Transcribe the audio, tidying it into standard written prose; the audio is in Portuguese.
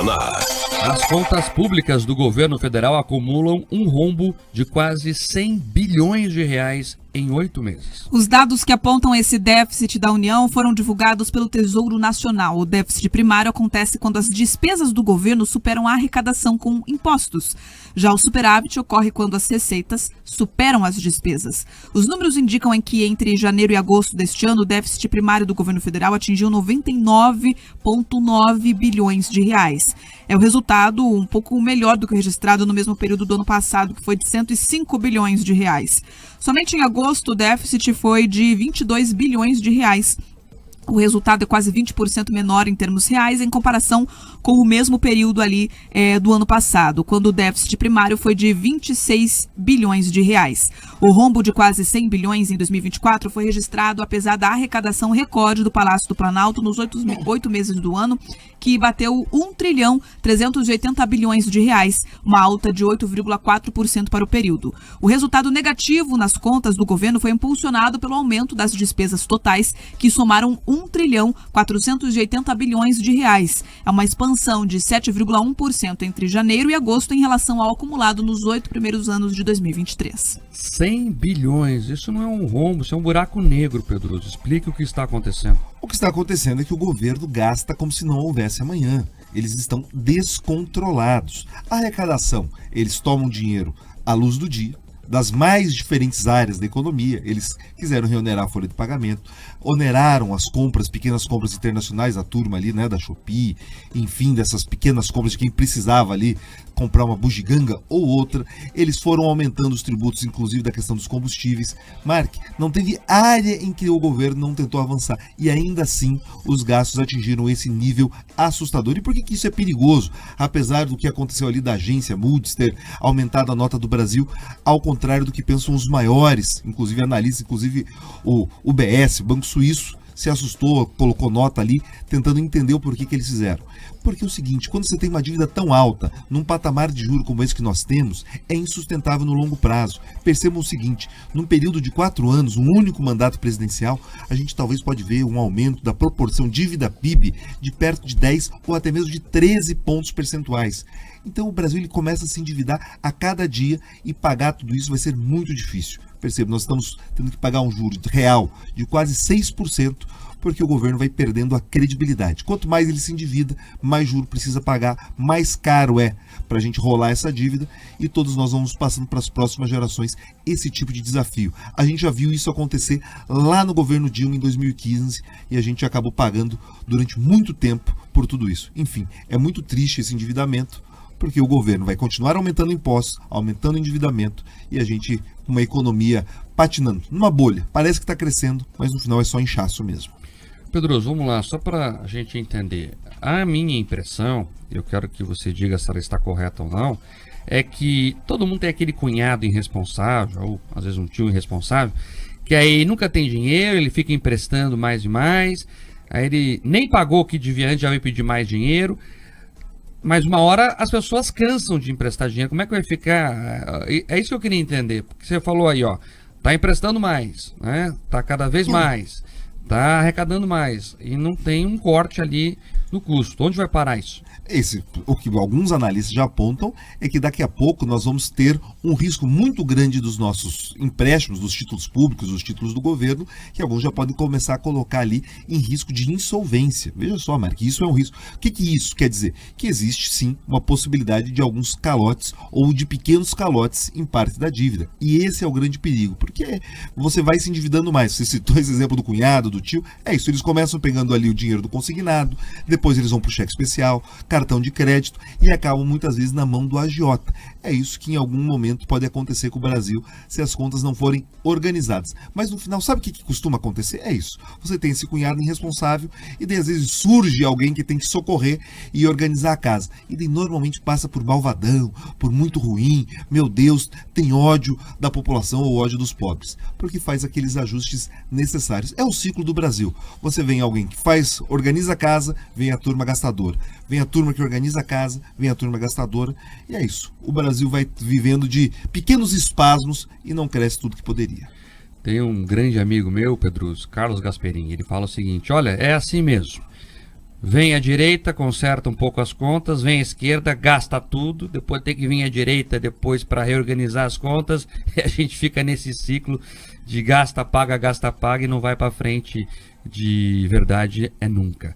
Paraná. As contas públicas do governo federal acumulam um rombo de quase 100 bilhões de reais em 8 meses. Os dados que apontam esse déficit da União foram divulgados pelo Tesouro Nacional. O déficit primário acontece quando as despesas do governo superam a arrecadação com impostos. Já o superávit ocorre quando as receitas superam as despesas. Os números indicam que entre janeiro e agosto deste ano, o déficit primário do governo federal atingiu 99,9 bilhões de reais. É o resultado um pouco melhor do que o registrado no mesmo período do ano passado, que foi de 105 bilhões de reais. Somente em agosto, o déficit foi de 22 bilhões de reais. O resultado é quase 20% menor em termos reais em comparação com o mesmo período ali do ano passado, quando o déficit primário foi de 26 bilhões de reais. O rombo de quase 100 bilhões em 2024 foi registrado apesar da arrecadação recorde do Palácio do Planalto nos 8 meses do ano, que bateu 1 trilhão 380 bilhões de reais, uma alta de 8,4% para o período. O resultado negativo nas contas do governo foi impulsionado pelo aumento das despesas totais, que somaram 1 trilhão 480 bilhões de reais. É uma expansão de 7,1% entre janeiro e agosto em relação ao acumulado nos 8 primeiros anos de 2023. 100 bilhões, isso não é um rombo, isso é um buraco negro, Pedroso. Explique o que está acontecendo. O que está acontecendo é que o governo gasta como se não houvesse amanhã. Eles estão descontrolados. A arrecadação, eles tomam dinheiro à luz do dia, das mais diferentes áreas da economia. Eles quiseram reonerar a folha de pagamento, oneraram as compras, pequenas compras internacionais, a turma ali, né, da Shopee, enfim, dessas pequenas compras de quem precisava ali comprar uma bugiganga ou outra. Eles foram aumentando os tributos, inclusive da questão dos combustíveis. Mark, não teve área em que o governo não tentou avançar, e ainda assim os gastos atingiram esse nível assustador. E por que isso é perigoso? Apesar do que aconteceu ali da agência Moody's ter aumentado a nota do Brasil, ao contrário do que pensam os maiores, inclusive analistas, inclusive o UBS, o Banco Suíço, se assustou, colocou nota ali, tentando entender o porquê que eles fizeram. Porque é o seguinte, quando você tem uma dívida tão alta, num patamar de juros como esse que nós temos, é insustentável no longo prazo. Percebam o seguinte, num período de 4 anos, um único mandato presidencial, a gente talvez pode ver um aumento da proporção dívida-PIB de perto de 10 ou até mesmo de 13 pontos percentuais. Então o Brasil ele começa a se endividar a cada dia e pagar tudo isso vai ser muito difícil. Perceba, nós estamos tendo que pagar um juro real de quase 6%, porque o governo vai perdendo a credibilidade. Quanto mais ele se endivida, mais juro precisa pagar, mais caro é para a gente rolar essa dívida, e todos nós vamos passando para as próximas gerações esse tipo de desafio. A gente já viu isso acontecer lá no governo Dilma em 2015 e a gente acabou pagando durante muito tempo por tudo isso. Enfim, é muito triste esse endividamento, porque o governo vai continuar aumentando impostos, aumentando o endividamento, e a gente com uma economia patinando numa bolha. Parece que está crescendo, mas no final é só inchaço mesmo. Pedroso, vamos lá, só para a gente entender. A minha impressão, eu quero que você diga se ela está correta ou não, é que todo mundo tem aquele cunhado irresponsável, ou às vezes um tio irresponsável, que aí nunca tem dinheiro, ele fica emprestando mais e mais, aí ele nem pagou o que devia antes, já vai pedir mais dinheiro. Mas uma hora as pessoas cansam de emprestar dinheiro. Como é que vai ficar? É isso que eu queria entender. Porque você falou aí, ó, tá emprestando mais, né? Tá cada vez mais, tá arrecadando mais e não tem um corte ali no custo. Onde vai parar isso? O que alguns analistas já apontam é que daqui a pouco nós vamos ter um risco muito grande dos nossos empréstimos, dos títulos públicos, dos títulos do governo, que alguns já podem começar a colocar ali em risco de insolvência. Veja só, Mark, isso é um risco. O que isso quer dizer? Que existe sim uma possibilidade de alguns calotes ou de pequenos calotes em parte da dívida. E esse é o grande perigo, porque você vai se endividando mais. Você citou esse exemplo do cunhado, do tio, é isso, eles começam pegando ali o dinheiro do consignado, depois eles vão para o cheque especial, cartão de crédito e acabam muitas vezes na mão do agiota. É isso que em algum momento pode acontecer com o Brasil se as contas não forem organizadas. Mas no final, sabe o que costuma acontecer? É isso. Você tem esse cunhado irresponsável e daí às vezes surge alguém que tem que socorrer e organizar a casa. E daí normalmente passa por malvadão, por muito ruim, meu Deus, tem ódio da população ou ódio dos pobres. Porque faz aqueles ajustes necessários. É o ciclo do Brasil. Você vem alguém que organiza a casa, vem a turma gastadora. Vem a turma que organiza a casa, vem a turma gastadora, e é isso. O Brasil vai vivendo de pequenos espasmos e não cresce tudo que poderia. Tem um grande amigo meu, Pedroso, Carlos Gasperini, ele fala o seguinte, olha, é assim mesmo. Vem a direita, conserta um pouco as contas, vem a esquerda, gasta tudo, depois tem que vir a direita depois para reorganizar as contas, e a gente fica nesse ciclo de gasta, paga e não vai para frente de verdade nunca.